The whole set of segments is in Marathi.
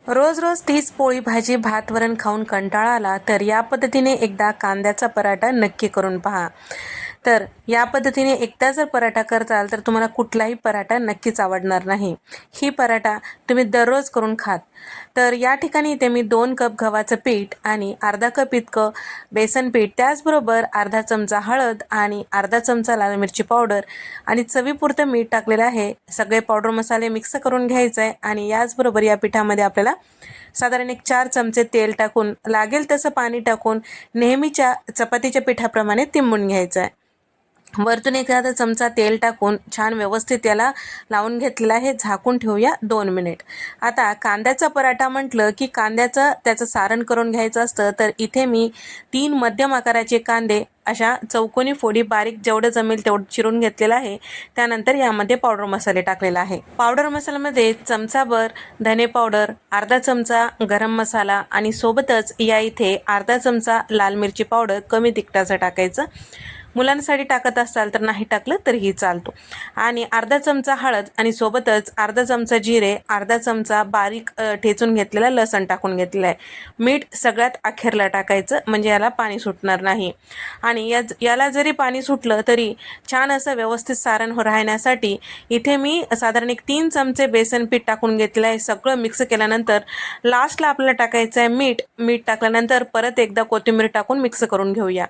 रोज रोज तीच पोळी भाजी भात वरण खाऊन कंटाळा आला तर या पद्धतीने एकदा कांद्याचा पराठा नक्की करून पहा। तर या पद्धतीने एकदा जर पराठा करताल तर तुम्हाला कुठलाही पराठा नक्कीच आवडणार नाही। ही पराठा तुम्ही दररोज करून खात। तर या ठिकाणी इथे मी 2 कप गव्हाचं पीठ आणि अर्धा कप इतकं बेसन पीठ, त्याचबरोबर अर्धा चमचा हळद आणि अर्धा चमचा लाल मिरची पावडर आणि चवीपुरतं मीठ टाकलेलं आहे। सगळे पावडर मसाले मिक्स करून घ्यायचे आहे आणि याचबरोबर या पिठामध्ये आपल्याला साधारण 4 चमचे तेल टाकून लागेल तसं पाणी टाकून नेहमीच्या चपातीच्या पिठाप्रमाणे तिंबून घ्यायचं आहे। वरतून एखादा चमचा तेल टाकून छान व्यवस्थित याला लावून घेतलेला आहे। झाकून ठेवूया 2 मिनिट। आता कांद्याचा पराठा म्हटलं की त्याचं सारण करून घ्यायचं असतं। तर इथे मी 3 मध्यम आकाराचे कांदे अशा चौकोनी फोडी बारीक जेवढं जमेल तेवढं चिरून घेतलेलं आहे। त्यानंतर यामध्ये पावडर मसाले टाकलेला आहे। पावडर मसाल्यामध्ये चमचाभर धने पावडर, अर्धा चमचा गरम मसाला आणि सोबतच या इथे अर्धा चमचा लाल मिरची पावडर कमी तिखटाचं टाकायचं। मुलांसाठी टाकत असाल तर नाही टाकलं तरीही चालतो। आणि अर्धा चमचा हळद आणि सोबतच अर्धा चमचा जिरे, अर्धा चमचा बारीक ठेचून घेतलेला लसण टाकून घेतलेला आहे। मीठ सगळ्यात अखेरला टाकायचं म्हणजे याला पाणी सुटणार नाही। आणि याला जरी पाणी सुटलं तरी छान असं व्यवस्थित सारण राहण्यासाठी इथे मी साधारण 3 चमचे बेसन पीठ टाकून घेतलेलं आहे। सगळं मिक्स केल्यानंतर लास्टला आपल्याला टाकायचं आहे मीठ। मीठ टाकल्यानंतर परत एकदा कोथिंबीर टाकून मिक्स करून घेऊया।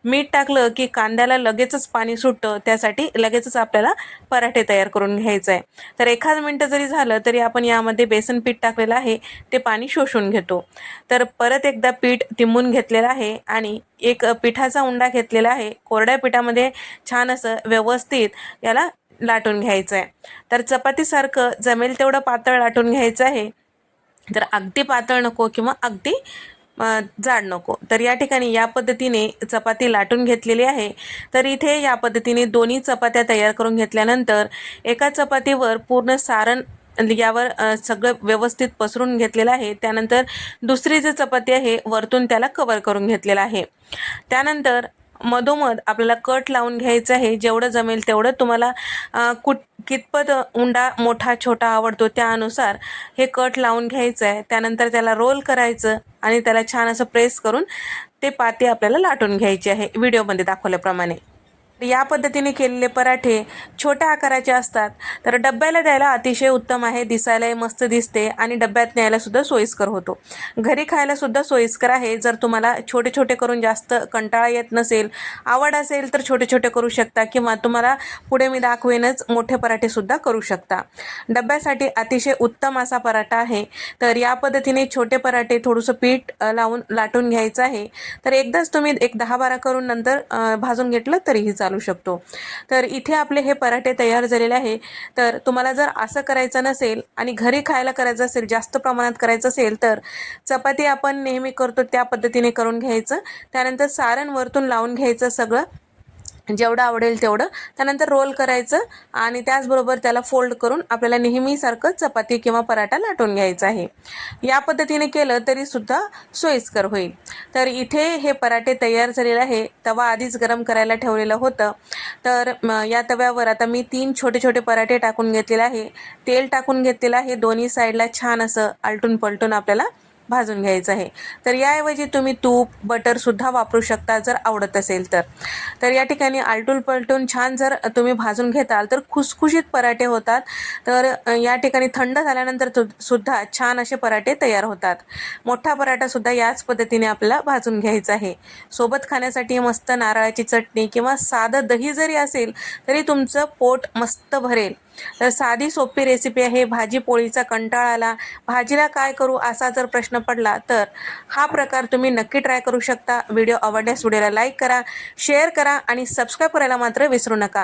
मीठ टाकलं की कांद्याला लगेचच पाणी सुटतं, त्यासाठी लगेचच आपल्याला पराठे तयार करून घ्यायचं आहे। तर एखाद मिनिट जरी झालं तरी आपण यामध्ये बेसन पीठ टाकलेलं आहे ते पाणी शोषून घेतो। तर परत एकदा पीठ तिंबून घेतलेलं आहे आणि एक पिठाचा उंडा घेतलेला आहे। कोरड्या पिठामध्ये छान असं व्यवस्थित याला लाटून घ्यायचं आहे। तर चपातीसारखं जमेल तेवढं पातळ लाटून घ्यायचं आहे। तर अगदी पातळ नको किंवा अगदी जाड नको। तर या ठिकाणी या पद्धतीने चपाती लाटून घेतलेली आहे। तर इथे या पद्धतीने दोन्ही चपात्या तयार करून घेतल्यानंतर एका चपातीवर पूर्ण सारण यावर सगळं व्यवस्थित पसरून घेतलेलं आहे। त्यानंतर दुसरी जी चपाती आहे वरतून त्याला कव्हर करून घेतलेलं आहे। त्यानंतर मधोमध आपल्याला कट लावून घ्यायचं आहे। जेवढं जमेल तेवढं तुम्हाला कितपत उंडा मोठा छोटा आवडतो त्यानुसार हे कट लावून घ्यायचं आहे। त्यानंतर त्याला रोल करायचं आणि त्याला छान असं प्रेस करून ते पाती आपल्याला लाटून घ्यायचे आहे व्हिडिओमध्ये दाखवल्याप्रमाणे। या पद्धतीने केलेले पराठे छोट्या आकाराचे असतात। तर डब्याला द्यायला अतिशय उत्तम आहे। दिसायलाही मस्त दिसते आणि डब्यात न्यायला सुद्धा सोयीस्कर होतो। घरी खायला सुद्धा सोयीस्कर आहे। जर तुम्हाला छोटे छोटे करून जास्त कंटाळा येत नसेल, आवड असेल तर छोटे छोटे करू शकता किंवा तुम्हाला पुढे मी दाखवेनच मोठे पराठे सुद्धा करू शकता। डब्यासाठी अतिशय उत्तम असा पराठा आहे। तर या पद्धतीने छोटे पराठे थोडंसं पीठ लावून लाटून घ्यायचं आहे। तर एकदाच तुम्ही 10-12 करून नंतर भाजून घेतलं तरीही चालू शकतो। तर इथे आपले हे पराठे तयार झालेले आहे। तर तुम्हाला जर असं करायचं नसेल आणि घरी खायला करायचं असेल, जास्त प्रमाणात करायचं असेल तर चपाती आपण नेहमी करतो त्या पद्धतीने करून घ्यायचं। त्यानंतर सारण वरतून लावून घ्यायचं सगळं जेवढं आवडेल तेवढं। त्यानंतर रोल करायचं आणि त्याचबरोबर त्याला फोल्ड करून आपल्याला नेहमीसारखं चपाती किंवा पराठा लाटून घ्यायचा आहे। या पद्धतीने केलं तरी सुद्धा सोयीस्कर होईल। तर इथे हे पराठे तयार झालेले आहे। तवा आधीच गरम करायला ठेवलेलं होतं। तर या तव्यावर आता मी 3 छोटे छोटे पराठे टाकून घेतलेले आहे। तेल टाकून घेतलेलं आहे। दोन्ही साईडला छान असं आलटून पलटून आपल्याला भाजून घ्यायचं आहे। तर याऐवजी तुम्ही तूप बटर सुद्धा वापरू शकता जर आवडत असेल तर। तर या ठिकाणी आलटून पलटून छान जर तुम्ही भाजून घेताल तर खुसखुशीत पराठे होतात। तर या ठिकाणी थंड झाल्यानंतर सुद्धा छान असे पराठे तयार होतात। मोठा पराठा सुद्धा याच पद्धतीने आपल्याला भाजून घ्यायचा आहे। सोबत खाण्यासाठी मस्त नारळाची चटणी किंवा साधं दही जरी असेल तरी तुमचं पोट मस्त भरेल। तर साधी सोपी रेसिपी आहे। भाजी पोळीचा कंटाळा आला, भाजीला काय करू असा जर प्रश्न पडला तर हा प्रकार तुम्ही नक्की ट्राय करू शकता। व्हिडिओ आवडल्यास व्हिडिओला लाईक करा, शेअर करा आणि सबस्क्राईब करायला मात्र विसरू नका।